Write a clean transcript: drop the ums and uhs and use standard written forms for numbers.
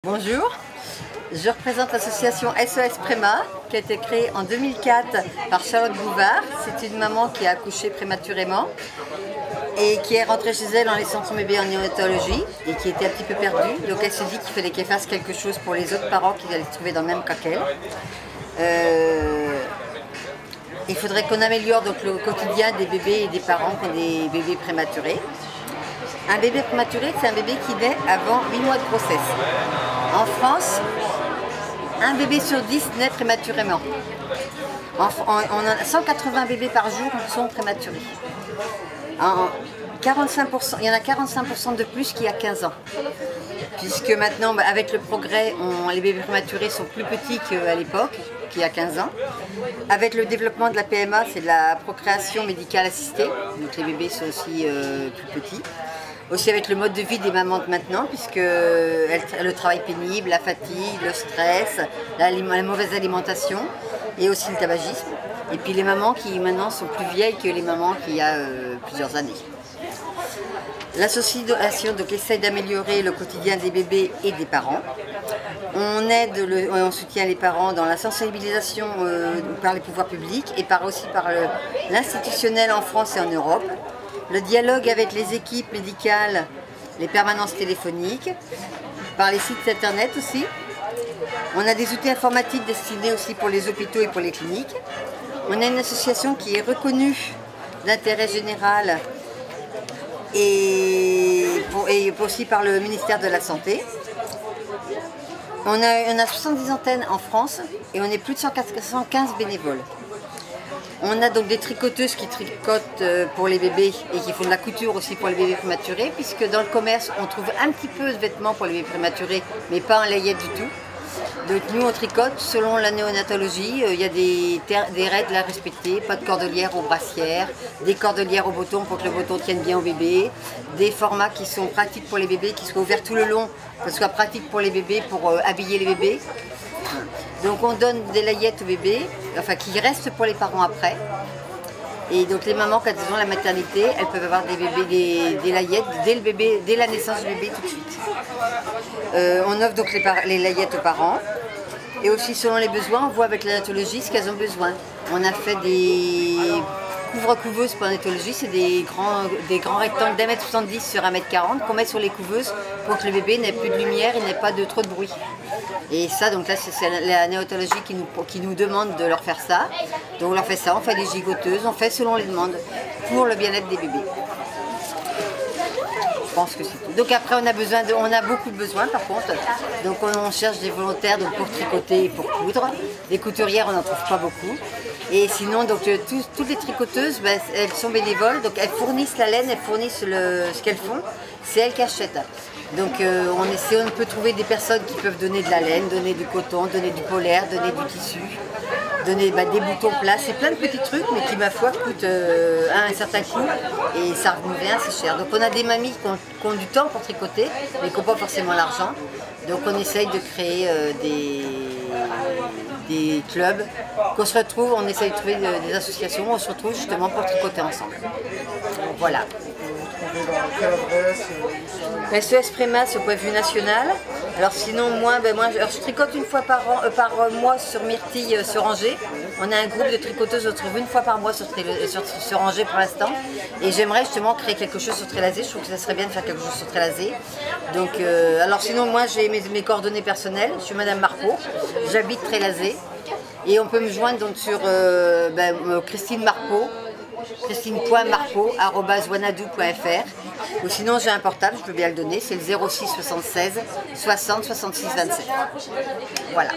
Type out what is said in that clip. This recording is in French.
Bonjour, je représente l'association SOS Préma qui a été créée en 2004 par Charlotte Bouvard. C'est une maman qui a accouché prématurément et qui est rentrée chez elle en laissant son bébé en néonatologie et qui était un petit peu perdue. Donc elle se dit qu'il fallait qu'elle fasse quelque chose pour les autres parents qui allaient se trouver dans le même cas qu'elle. Il faudrait qu'on améliore donc le quotidien des bébés et des parents qui ont des bébés prématurés. Un bébé prématuré, c'est un bébé qui naît avant 8 mois de grossesse. En France, un bébé sur 10 naît prématurément. On a 180 bébés par jour qui sont prématurés. Il y en a 45% de plus qu'il y a 15 ans. Puisque maintenant, avec le progrès, les bébés prématurés sont plus petits qu'à l'époque, qu'il y a 15 ans. Avec le développement de la PMA, c'est de la procréation médicale assistée. Donc les bébés sont aussi plus petits. Aussi avec le mode de vie des mamans de maintenant, puisque le travail pénible, la fatigue, le stress, la mauvaise alimentation et aussi le tabagisme. Et puis les mamans qui maintenant sont plus vieilles que les mamans qu'il y a plusieurs années. L'association essaie d'améliorer le quotidien des bébés et des parents. On soutient les parents dans la sensibilisation par les pouvoirs publics et aussi par l'institutionnel en France et en Europe. Le dialogue avec les équipes médicales, les permanences téléphoniques, par les sites internet aussi. On a des outils informatiques destinés aussi pour les hôpitaux et pour les cliniques. On a une association qui est reconnue d'intérêt général et aussi par le ministère de la Santé. On a 70 antennes en France et on est plus de 115 bénévoles. On a donc des tricoteuses qui tricotent pour les bébés et qui font de la couture aussi pour les bébés prématurés, puisque dans le commerce on trouve un petit peu de vêtements pour les bébés prématurés, mais pas en layette du tout. Donc nous on tricote selon la néonatologie, il y a des règles à respecter, pas de cordelière aux brassières, des cordelières au boutons pour que le bouton tienne bien au bébé, des formats qui sont pratiques pour les bébés, qui soient ouverts tout le long, que ce soit pratique pour les bébés, pour habiller les bébés. Donc on donne des layettes aux bébés, enfin qui restent pour les parents après. Et donc les mamans, quand elles ont la maternité, elles peuvent avoir des layettes dès la naissance du bébé tout de suite. On offre donc les layettes aux parents. Et aussi selon les besoins, on voit avec la néonatologie ce qu'elles ont besoin. On a fait des couvre-couveuses pour la néonatologie, c'est des grands rectangles d'1,70 m sur 1,40 m qu'on met sur les couveuses pour que le bébé n'ait plus de lumière et n'ait pas trop de bruit. Et ça, donc là, c'est la néonatologie qui nous demande de leur faire ça. Donc on leur fait ça, on fait des gigoteuses, on fait selon les demandes pour le bien-être des bébés. Je pense que c'est tout. Donc après, on a beaucoup de besoins par contre. Donc on cherche des volontaires donc, pour tricoter et pour coudre. Des couturières, on n'en trouve pas beaucoup. Et sinon, donc toutes les tricoteuses, elles sont bénévoles. Donc elles fournissent la laine, elles fournissent ce qu'elles font. C'est elles qui achètent. Donc on peut trouver des personnes qui peuvent donner de la laine, donner du coton, donner du polaire, donner du tissu, donner des boutons plats. C'est plein de petits trucs, mais qui, ma foi, coûtent un certain coût et ça revient assez cher. Donc on a des mamies qui ont du temps pour tricoter, mais qui n'ont pas forcément l'argent. Donc on essaye de créer des clubs, qu'on se retrouve, on essaye de trouver des associations où on se retrouve justement pour tricoter ensemble. Voilà. SOS Préma, c'est au point de vue national. Alors sinon, moi je tricote une fois par mois sur Myrtille, sur Angers. On a un groupe de tricoteuses, on se trouve une fois par mois sur Angers pour l'instant. Et j'aimerais justement créer quelque chose sur Trélazé. Je trouve que ça serait bien de faire quelque chose sur Trélazé. Donc, alors sinon, moi j'ai mes coordonnées personnelles. Je suis Madame Marpeau, j'habite Trélazé. Et on peut me joindre donc sur Christine Marpeau. Christine.marpeau@wanadoo.fr. Ou sinon j'ai un portable, je peux bien le donner, c'est le 06 76 60 66 27. Voilà.